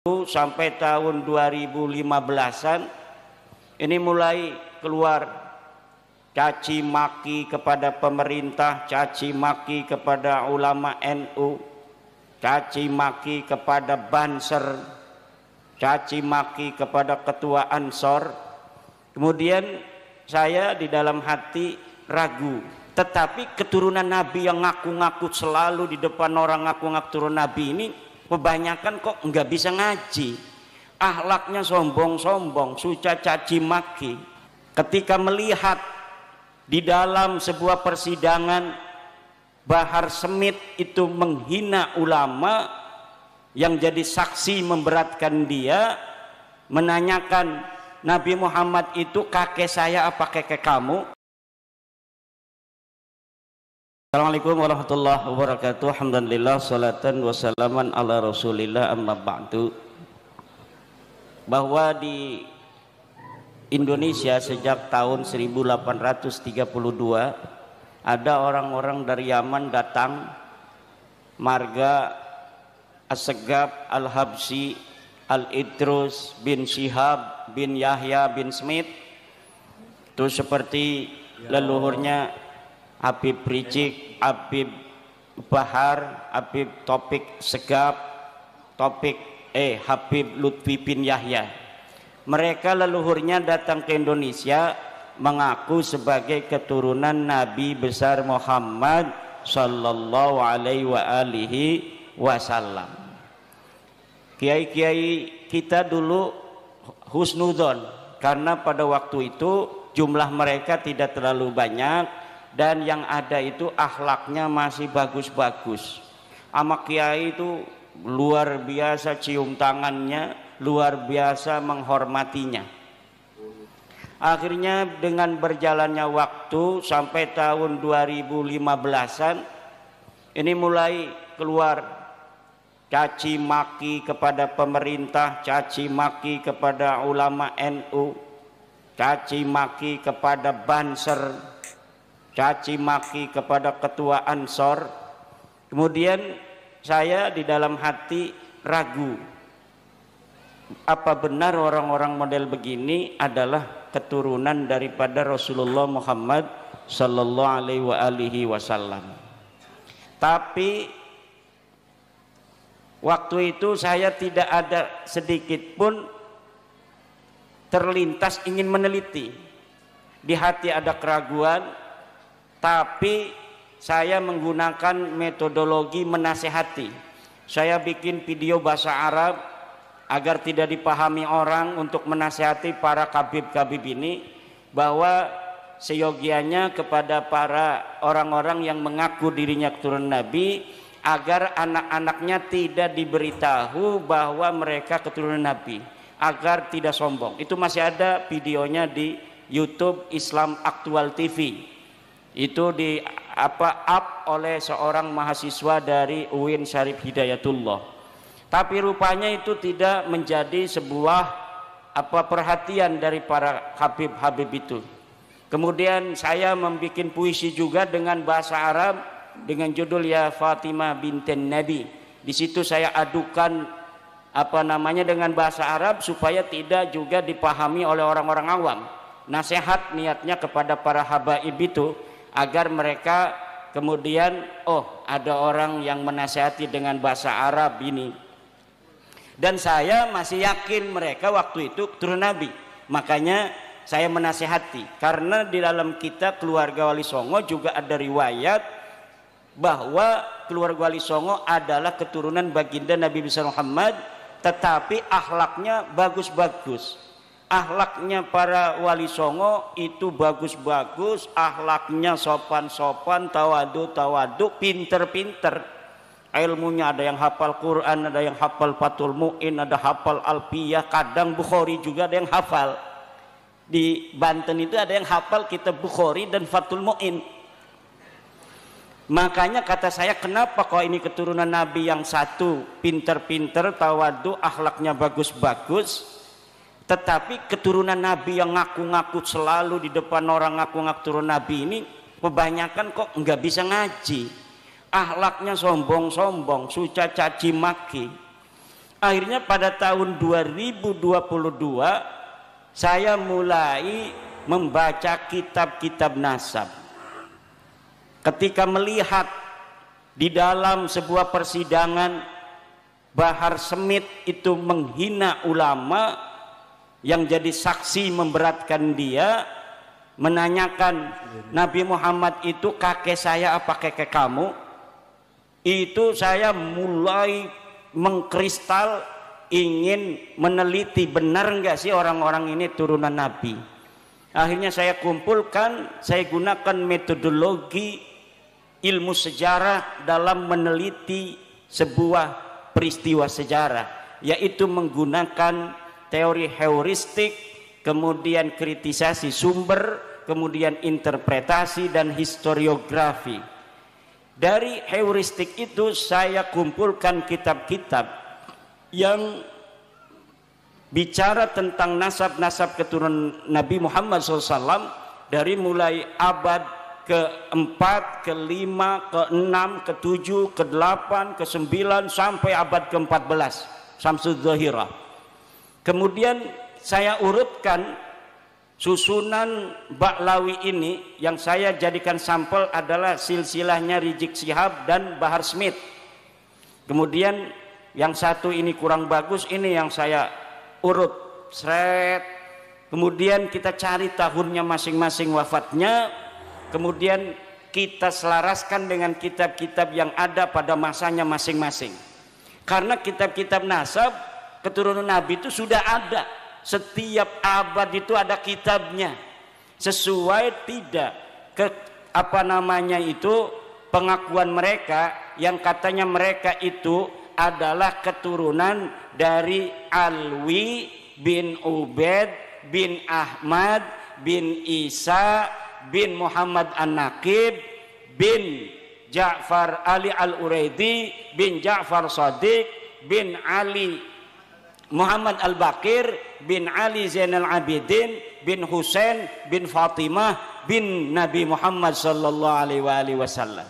sampai tahun 2015-an ini mulai keluar caci maki kepada pemerintah, caci maki kepada ulama NU, caci maki kepada Banser, caci maki kepada ketua Ansor. Kemudian saya di dalam hati ragu, tetapi keturunan Nabi yang ngaku-ngaku selalu di depan orang ngaku-ngaku turun Nabi ini kebanyakan kok nggak bisa ngaji, akhlaknya sombong-sombong, suka caci maki. Ketika melihat di dalam sebuah persidangan Bahar Smith itu menghina ulama, yang jadi saksi memberatkan dia, menanyakan Nabi Muhammad itu kakek saya apa kakek kamu? Assalamualaikum warahmatullahi wabarakatuh. Alhamdulillah, salatan wassalaman ala rasulillah, amma ba'du. Bahwa di Indonesia sejak tahun 1832 ada orang-orang dari Yaman datang, marga As-Segaf Al-Habsyi Al-Idrus bin Syihab bin Yahya bin Smith, itu seperti leluhurnya Habib Rizik, Habib Bahar, Habib Topik Segaf, Habib Lutfi bin Yahya. Mereka leluhurnya datang ke Indonesia mengaku sebagai keturunan Nabi besar Muhammad sallallahu alaihi wasallam. Kiai-kiai kita dulu husnudzon karena pada waktu itu jumlah mereka tidak terlalu banyak dan yang ada itu akhlaknya masih bagus-bagus. Ama kiai itu luar biasa cium tangannya, luar biasa menghormatinya. Akhirnya dengan berjalannya waktu sampai tahun 2015-an ini mulai keluar caci maki kepada pemerintah, caci maki kepada ulama NU, caci maki kepada Banser, caci maki kepada ketua Ansor. Kemudian saya di dalam hati ragu, apa benar orang-orang model begini adalah keturunan daripada Rasulullah Muhammad sallallahu alaihi wasallam. Tapi waktu itu saya tidak ada sedikit pun terlintas ingin meneliti. Di hati ada keraguan, tapi saya menggunakan metodologi menasehati. Saya bikin video bahasa Arab agar tidak dipahami orang, untuk menasehati para kabib-kabib ini bahwa seyogianya kepada para orang-orang yang mengaku dirinya keturunan Nabi, agar anak-anaknya tidak diberitahu bahwa mereka keturunan Nabi, agar tidak sombong. Itu masih ada videonya di YouTube Islam Aktual TV. Itu di up oleh seorang mahasiswa dari UIN Syarif Hidayatullah. Tapi rupanya itu tidak menjadi sebuah perhatian dari para habib-habib itu. Kemudian saya membuat puisi juga dengan bahasa Arab dengan judul Ya Fatimah binten Nabi. Di situ saya adukan dengan bahasa Arab supaya tidak juga dipahami oleh orang-orang awam. Nasihat niatnya kepada para habaib itu agar mereka kemudian ada orang yang menasihati dengan bahasa Arab ini. Dan saya masih yakin mereka waktu itu keturunan Nabi. Makanya saya menasihati, karena di dalam kita keluarga Wali Songo juga ada riwayat bahwa keluarga Wali Songo adalah keturunan baginda Nabi besar Muhammad, tetapi akhlaknya bagus-bagus. Akhlaknya para Wali Songo itu bagus-bagus, akhlaknya sopan-sopan, tawadu, pinter-pinter. Ilmunya ada yang hafal Quran, ada yang hafal Fathul Mu'in, ada hafal Alfiyah, kadang Bukhari juga ada yang hafal. Di Banten itu ada yang hafal kitab Bukhari dan Fathul Mu'in. Makanya kata saya, kenapa kok ini keturunan Nabi yang satu pinter-pinter, tawadu, akhlaknya bagus-bagus, tetapi keturunan Nabi yang ngaku-ngaku selalu di depan orang ngaku-ngaku turun Nabi ini kebanyakan kok nggak bisa ngaji, akhlaknya sombong-sombong, suka caci maki. Akhirnya pada tahun 2022 saya mulai membaca kitab-kitab nasab. Ketika melihat di dalam sebuah persidangan Bahar Smith itu menghina ulama, yang jadi saksi memberatkan dia, menanyakan Nabi Muhammad itu kakek saya apa kakek kamu, itu saya mulai mengkristal, ingin meneliti benar enggak sih orang-orang ini turunan Nabi. Akhirnya saya kumpulkan, saya gunakan metodologi ilmu sejarah dalam meneliti sebuah peristiwa sejarah, yaitu menggunakan teori heuristik, kemudian kritisasi sumber, kemudian interpretasi dan historiografi. Dari heuristik itu saya kumpulkan kitab-kitab yang bicara tentang nasab-nasab keturunan Nabi Muhammad SAW dari mulai abad ke-4, ke-5, ke-6, ke-7, ke-8, ke-9 sampai abad ke-14 Syamsul Zahirah. Kemudian saya urutkan susunan Ba'lawi ini, yang saya jadikan sampel adalah silsilahnya Rizik Syihab dan Bahar Smith. Kemudian yang satu ini kurang bagus, ini yang saya urut seret. Kemudian kita cari tahunnya masing-masing wafatnya. Kemudian kita selaraskan dengan kitab-kitab yang ada pada masanya masing-masing. Karena kitab-kitab nasab keturunan Nabi itu sudah ada. Setiap abad itu ada kitabnya. Sesuai tidak ke pengakuan mereka yang katanya mereka itu adalah keturunan dari Alwi bin Ubaid bin Ahmad bin Isa bin Muhammad An-Naqib bin Ja'far Ali Al-Uraidi bin Ja'far Shadiq bin Ali Muhammad Al-Baqir bin Ali Zainal Abidin bin Husain bin Fatimah bin Nabi Muhammad sallallahu alaihi wasallam.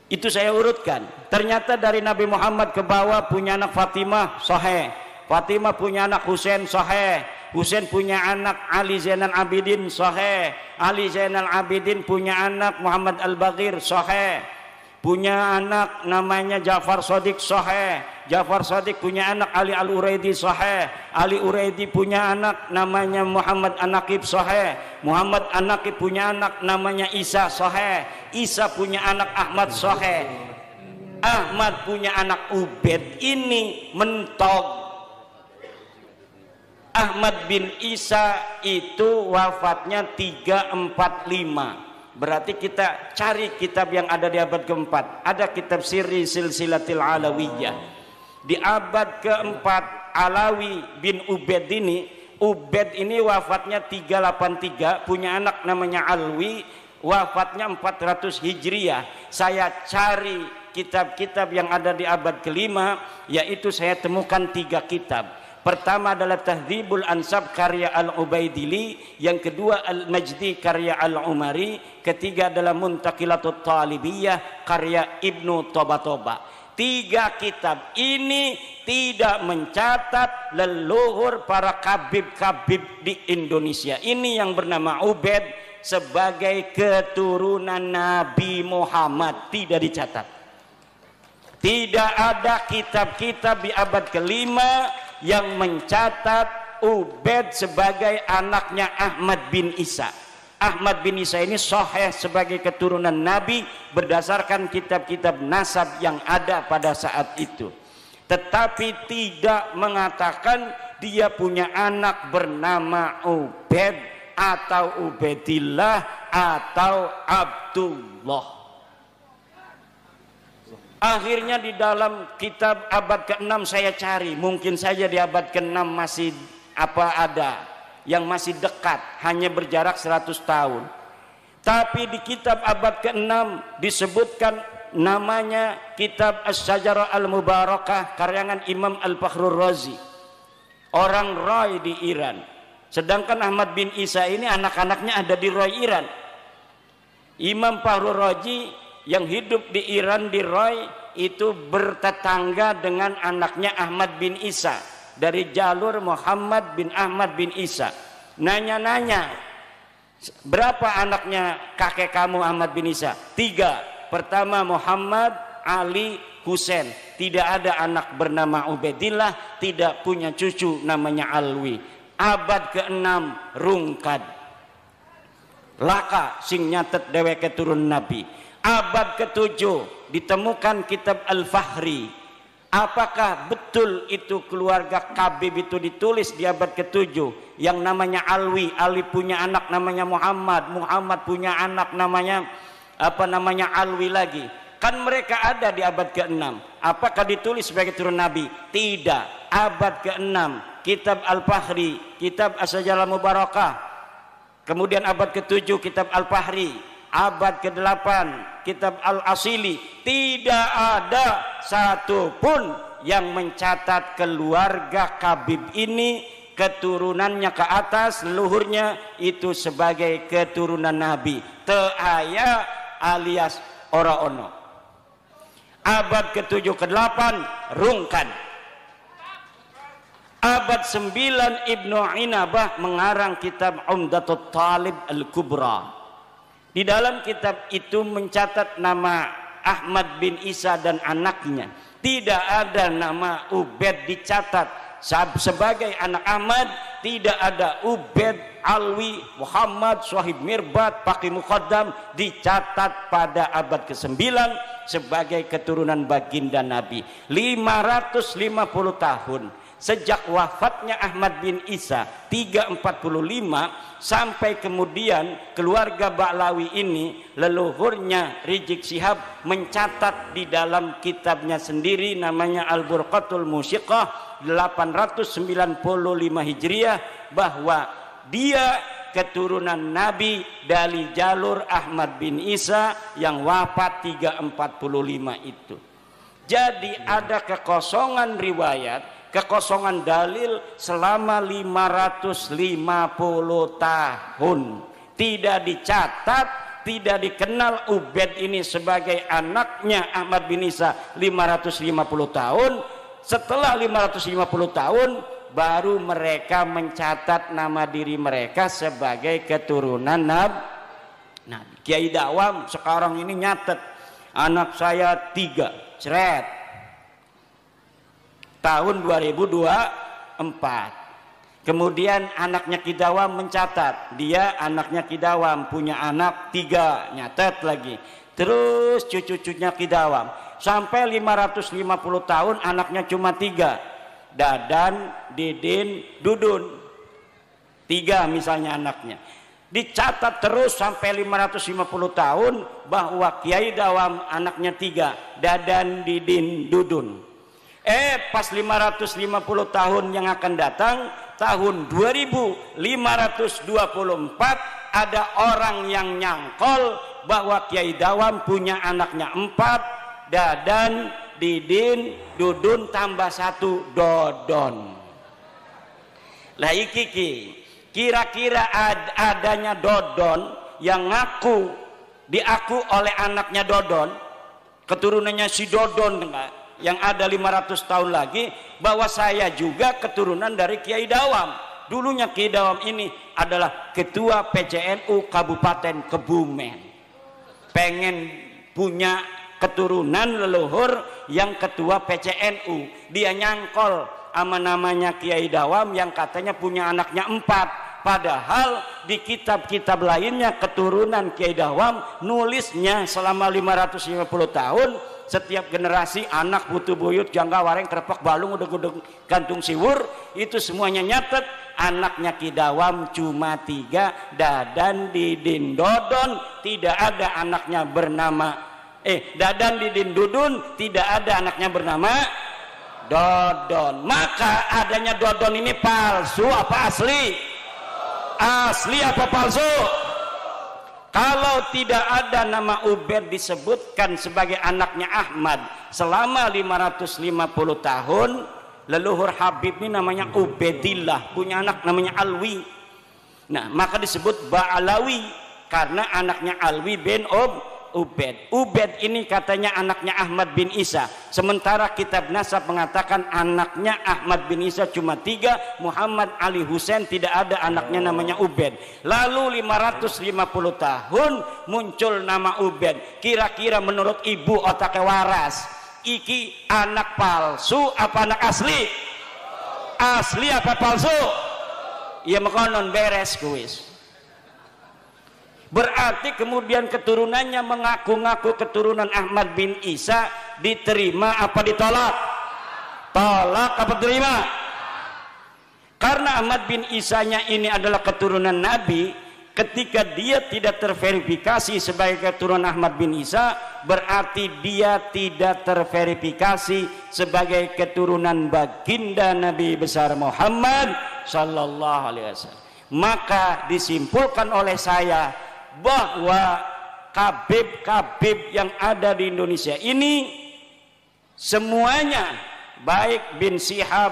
Itu saya urutkan. Ternyata dari Nabi Muhammad ke bawah punya anak Fatimah, sahih. Fatimah punya anak Husain, sahih. Husain punya anak Ali Zainal Abidin, sahih. Ali Zainal Abidin punya anak Muhammad Al-Baqir, sahih. Punya anak namanya Ja'far Shadiq, sahih. Ja'far Shadiq punya anak Ali Al-Uraidi, sahih. Ali Uraidi punya anak namanya Muhammad An-Naqib, sahih. Muhammad An-Naqib punya anak namanya Isa, sahih. Isa punya anak Ahmad, sahih. Ahmad punya anak Ubaid. Ini mentok. Ahmad bin Isa itu wafatnya 345. Berarti kita cari kitab yang ada di abad keempat. Ada kitab Sirri Silsilatil Alawiyah. Di abad keempat, Alawi bin Ubaid ini wafatnya 383, punya anak namanya Alwi, wafatnya 400 Hijriah. Saya cari kitab-kitab yang ada di abad kelima, yaitu saya temukan 3 kitab. Pertama adalah Tahdzibul Ansab karya Al-Ubaidili, yang kedua Al-Majdi karya Al-Umari, ketiga adalah Muntaqilatut Talibiyah karya Ibnu Tobatoba. 3 kitab ini tidak mencatat leluhur para kabib-kabib di Indonesia. Ini yang bernama Ubaid sebagai keturunan Nabi Muhammad, tidak dicatat. Tidak ada kitab-kitab di abad kelima yang mencatat Ubaid sebagai anaknya Ahmad bin Isa. Ahmad bin Isa ini sahih sebagai keturunan Nabi berdasarkan kitab-kitab nasab yang ada pada saat itu, tetapi tidak mengatakan dia punya anak bernama Ubaid atau Ubaidillah atau Abdullah. Akhirnya di dalam kitab abad ke-6 saya cari, mungkin saja di abad ke-6 masih ada yang masih dekat, hanya berjarak 100 tahun. Tapi di kitab abad ke-6 disebutkan namanya kitab As-Syajarah Al-Mubarakah karangan Imam Al-Fakhrur Razi, orang Roy di Iran. Sedangkan Ahmad bin Isa ini anak-anaknya ada di Roy Iran. Imam Fakhrur Razi yang hidup di Iran di Roy itu bertetangga dengan anaknya Ahmad bin Isa, dari jalur Muhammad bin Ahmad bin Isa. Nanya-nanya, berapa anaknya kakek kamu Ahmad bin Isa? 3. Pertama Muhammad, Ali, Husain. Tidak ada anak bernama Ubaidillah, tidak punya cucu namanya Alwi. Abad ke-6 rungkad, laka sing nyatet dheweke turun Nabi. Abad ke-7 ditemukan kitab Al-Fahri. Apakah betul itu keluarga Kabib itu ditulis di abad ke-7 yang namanya Alwi? Ali punya anak namanya Muhammad, Muhammad punya anak namanya Alwi lagi. Kan mereka ada di abad ke-6. Apakah ditulis sebagai turun Nabi? Tidak. Abad ke-6 kitab Al-Fahri, kitab As-Sajalah Mubarakah. Kemudian abad ke-7 kitab Al-Fahri, abad ke-8 kitab Al-Asili. Tidak ada satupun yang mencatat keluarga Kabib ini, keturunannya ke atas, leluhurnya itu sebagai keturunan Nabi. Teu aya alias ora ono. Abad ke-7 ke-8 rungkan. Abad 9 Ibnu Inabah mengarang kitab Umdatut Talib Al-Kubra. Di dalam kitab itu mencatat nama Ahmad bin Isa dan anaknya. Tidak ada nama Ubaid dicatat sebagai anak Ahmad. Tidak ada Ubaid, Alwi, Muhammad, Suhaib Mirbat, Paqi Muqaddam dicatat pada abad ke-9 sebagai keturunan baginda Nabi. 550 tahun sejak wafatnya Ahmad bin Isa 345 sampai kemudian keluarga Ba'lawi ini, leluhurnya Rizik Syihab mencatat di dalam kitabnya sendiri namanya Al-Burqatul Musyiqah 895 Hijriah bahwa dia keturunan Nabi dari jalur Ahmad bin Isa yang wafat 345 itu. Jadi ada kekosongan riwayat, kekosongan dalil selama 550 tahun. Tidak dicatat, tidak dikenal Ubaid ini sebagai anaknya Ahmad bin Isa 550 tahun. Setelah 550 tahun baru mereka mencatat nama diri mereka sebagai keturunan Nabi. Kiai Dawam sekarang ini nyatet anak saya 3 ceret tahun 2024. Kemudian anaknya Ki Dawam mencatat, dia anaknya Ki Dawam punya anak 3, nyatet lagi. Terus cucu-cucunya Ki Dawam sampai 550 tahun anaknya cuma 3. Dadan, Didin, Dudun. 3 misalnya anaknya. Dicatat terus sampai 550 tahun bahwa Kiai Dawam anaknya 3, Dadan, Didin, Dudun. Pas 550 tahun yang akan datang, tahun 2524 ada orang yang nyangkol bahwa Kiai Dawam punya anaknya 4, Dadan, Didin, Dudun tambah 1 Dodon. Lah iki kira-kira adanya Dodon yang diaku oleh anaknya Dodon, keturunannya si Dodon yang ada 500 tahun lagi, bahwa saya juga keturunan dari Kiai Dawam. Dulunya Kiai Dawam ini adalah ketua PCNU Kabupaten Kebumen. Pengen punya keturunan leluhur yang ketua PCNU. Dia nyangkol sama namanya Kiai Dawam yang katanya punya anaknya 4. Padahal di kitab-kitab lainnya keturunan Kiai Dawam nulisnya selama 550 tahun setiap generasi anak butuh buyut jangka wareng kerepek balung udah gantung siwur, itu semuanya nyatet anaknya Ki Dawam cuma 3, Dadan, Didin, Dodon. Tidak ada anaknya bernama Dadan, Didin, Dudun, tidak ada anaknya bernama Dodon. Maka adanya Dodon ini palsu apa asli? Asli apa palsu? Kalau tidak ada nama Ubaid disebutkan sebagai anaknya Ahmad selama 550 tahun, leluhur Habib ini namanya Ubaidillah, punya anak namanya Alwi. Nah, maka disebut Ba'alawi karena anaknya Alwi bin Ubed. Ubed ini katanya anaknya Ahmad bin Isa, sementara kitab nasab mengatakan anaknya Ahmad bin Isa cuma 3, Muhammad Ali Husain tidak ada anaknya namanya Ubed. Lalu 550 tahun muncul nama Ubed. Kira-kira menurut ibu otaknya waras, iki anak palsu apa anak asli? Asli apa palsu? Ya mekonon beres kuis. Berarti kemudian keturunannya mengaku-ngaku keturunan Ahmad bin Isa, diterima apa ditolak? Tolak apa terima? Karena Ahmad bin Isanya ini adalah keturunan Nabi, ketika dia tidak terverifikasi sebagai keturunan Ahmad bin Isa, berarti dia tidak terverifikasi sebagai keturunan baginda Nabi besar Muhammad sallallahu alaihi wasallam. Maka disimpulkan oleh saya bahwa kabib-kabib yang ada di Indonesia ini semuanya, baik bin Syihab,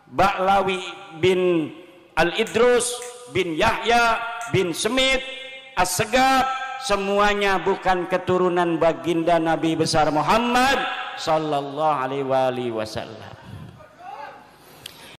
Ba'lawi bin Al-Idrus, bin Yahya, bin Semit, As-Segaf, semuanya bukan keturunan baginda Nabi besar Muhammad sallallahu alaihi wasallam.